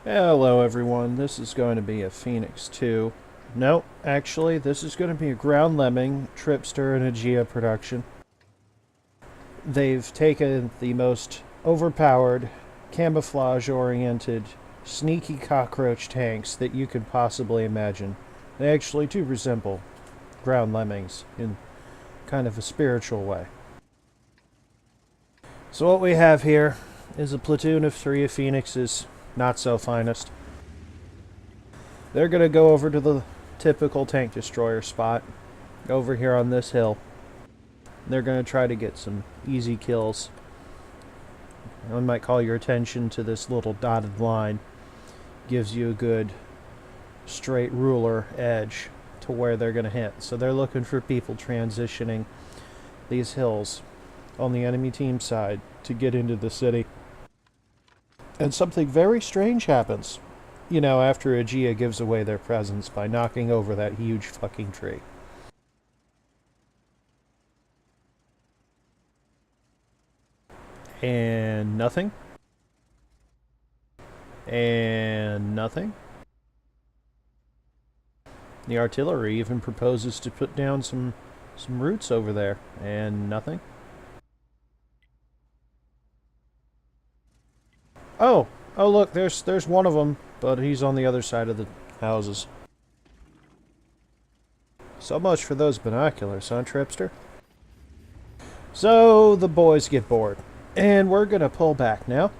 Hello everyone, this is going to be a PHX2. No, actually, this is going to be a Groundlemming, Trippster, and Agjea production. They've taken the most overpowered, camouflage-oriented, sneaky cockroach tanks that you could possibly imagine. They actually do resemble ground lemmings in kind of a spiritual way. So what we have here is a platoon of 3 of Phoenix's not so finest. They're going to go over to the typical tank destroyer spot over here on this hill. They're going to try to get some easy kills. I might call your attention to this little dotted line. Gives you a good straight ruler edge to where they're going to hit. So they're looking for people transitioning these hills on the enemy team side to get into the city. And something very strange happens, you know, after Agjea gives away their presence by knocking over that huge fucking tree. And nothing. And nothing. The artillery even proposes to put down some roots over there, and nothing. Oh, look, there's one of them, but he's on the other side of the houses. So much for those binoculars, huh, Trippster? So the boys get bored, and we're gonna pull back now.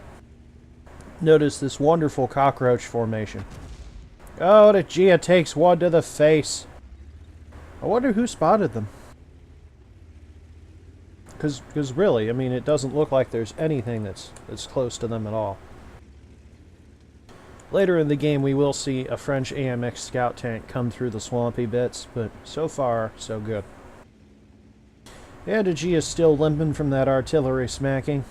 Notice this wonderful cockroach formation. Oh, Agjea takes one to the face. I wonder who spotted them. Because really, I mean, it doesn't look like there's anything that's close to them at all. Later in the game, we will see a French AMX scout tank come through the swampy bits, but so far, so good. And Agjea's still limping from that artillery smacking.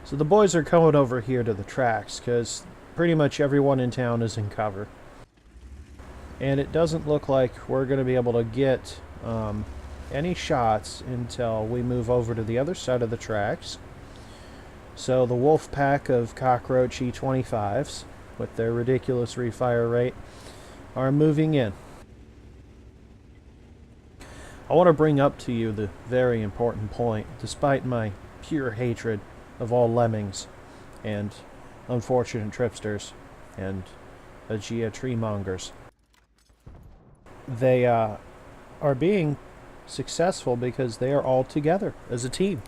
So the boys are coming over here to the tracks, because pretty much everyone in town is in cover. And it doesn't look like we're going to be able to get any shots until we move over to the other side of the tracks. So the wolf pack of Cockroach E25s, with their ridiculous refire rate, are moving in. I want to bring up to you the very important point, despite my pure hatred of all lemmings and unfortunate tripsters and Agjea treemongers. They are being successful because they are all together as a team.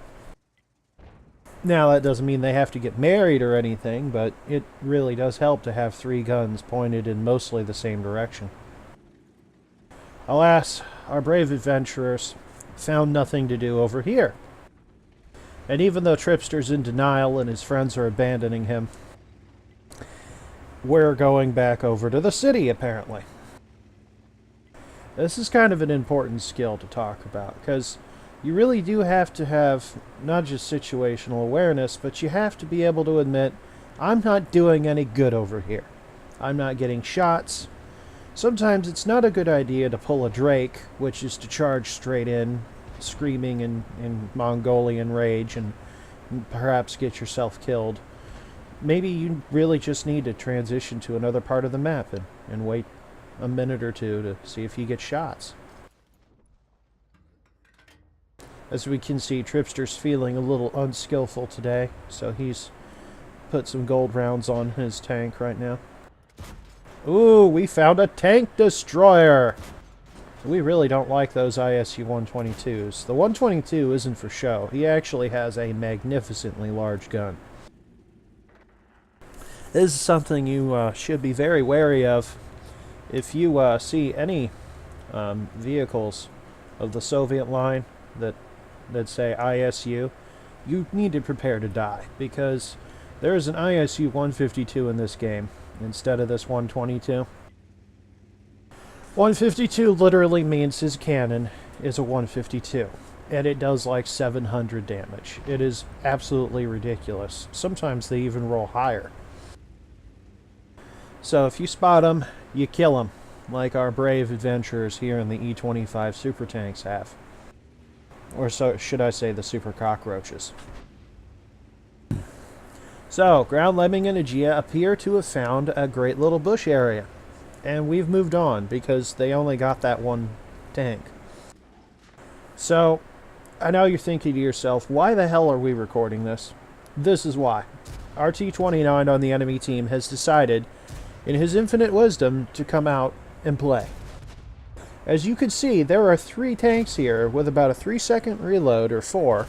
Now, that doesn't mean they have to get married or anything, but it really does help to have 3 guns pointed in mostly the same direction. Alas, our brave adventurers found nothing to do over here. And even though Trippster's in denial and his friends are abandoning him, we're going back over to the city, apparently. This is kind of an important skill to talk about, because you really do have to have not just situational awareness, but you have to be able to admit, I'm not doing any good over here. I'm not getting shots. Sometimes it's not a good idea to pull a Drake, which is to charge straight in, screaming in Mongolian rage, and perhaps get yourself killed. Maybe you really just need to transition to another part of the map and wait a minute or two to see if you get shots. As we can see, Trippster's feeling a little unskillful today, so he's put some gold rounds on his tank right now. Ooh, we found a tank destroyer! We really don't like those ISU 122s. The 122 isn't for show. He actually has a magnificently large gun. This is something you should be very wary of. If you see any vehicles of the Soviet line that say ISU, you need to prepare to die, because there is an ISU 152 in this game instead of this 122. 152 literally means his cannon is a 152, and it does like 700 damage. It is absolutely ridiculous. Sometimes they even roll higher. So if you spot them, you kill them, like our brave adventurers here in the E25 super tanks have. Or so should I say the super cockroaches. So, Groundlemming and Agjea appear to have found a great little bush area. And we've moved on because they only got that one tank. So, I know you're thinking to yourself, why the hell are we recording this? This is why. Our T-29 on the enemy team has decided, in his infinite wisdom, to come out and play. As you can see, there are 3 tanks here with about a 3-second reload, or 4,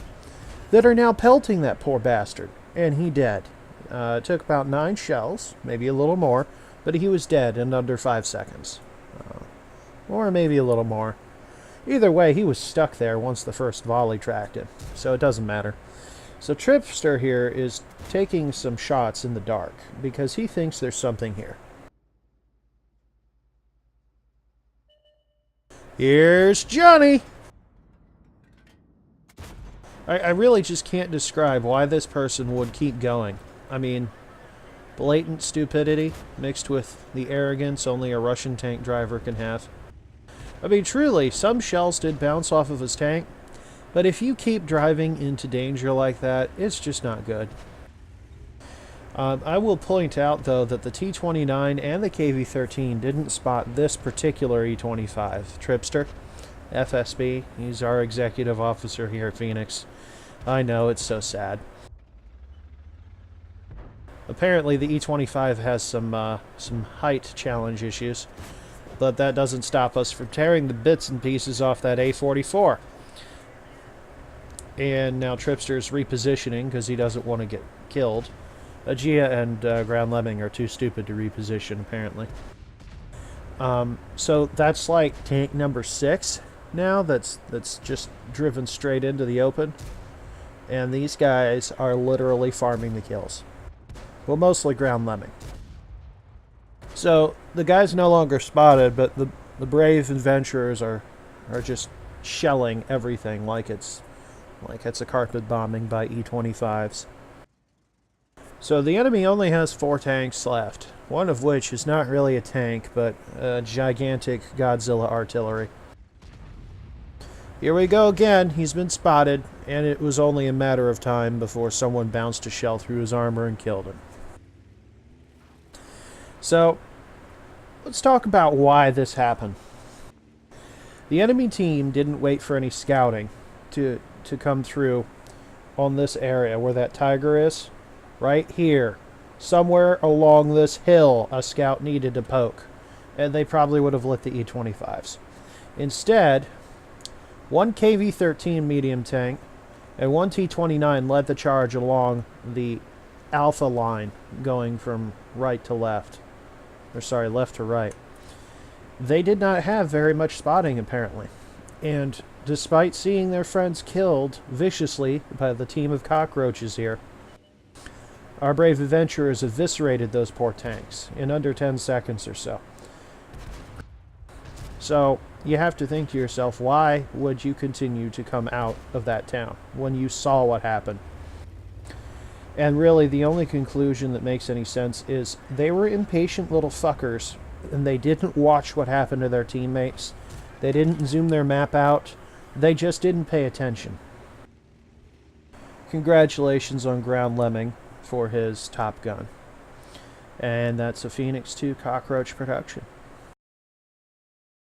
that are now pelting that poor bastard. And he dead. It took about 9 shells, maybe a little more, but he was dead in under 5 seconds. Or maybe a little more. Either way, he was stuck there once the first volley tracked him, so it doesn't matter. So Trippster here is taking some shots in the dark, because he thinks there's something here. Here's Johnny! I really just can't describe why this person would keep going. I mean, blatant stupidity mixed with the arrogance only a Russian tank driver can have. I mean, truly, some shells did bounce off of his tank, but if you keep driving into danger like that, it's just not good. I will point out, though, that the T-29 and the KV-13 didn't spot this particular E-25, Trippster, FSB. He's our executive officer here at Phoenix. I know, it's so sad. Apparently, the E-25 has some height challenge issues, but that doesn't stop us from tearing the bits and pieces off that A-44. And now Trippster's repositioning because he doesn't want to get killed. Agjea and Groundlemming are too stupid to reposition, apparently. So that's like tank number 6 now that's just driven straight into the open. And these guys are literally farming the kills. Well, mostly Groundlemming. So the guy's no longer spotted, but the brave adventurers are just shelling everything like it's a carpet bombing by E-25s. So the enemy only has 4 tanks left, one of which is not really a tank, but a gigantic Godzilla artillery. Here we go again. He's been spotted, and it was only a matter of time before someone bounced a shell through his armor and killed him. So, let's talk about why this happened. The enemy team didn't wait for any scouting to come through on this area where that tiger is. Right here. Somewhere along this hill a scout needed to poke. And they probably would have lit the E-25s. Instead, one KV-13 medium tank and one T-29 led the charge along the alpha line going from right to left. Or sorry, left to right. They did not have very much spotting, apparently. And despite seeing their friends killed viciously by the team of cockroaches here, our brave adventurers eviscerated those poor tanks in under 10 seconds or so. So, you have to think to yourself, why would you continue to come out of that town when you saw what happened? And really, the only conclusion that makes any sense is they were impatient little fuckers, and they didn't watch what happened to their teammates. They didn't zoom their map out. They just didn't pay attention. Congratulations on Groundlemming for his Top Gun. And that's a PHX2 Cockroach production.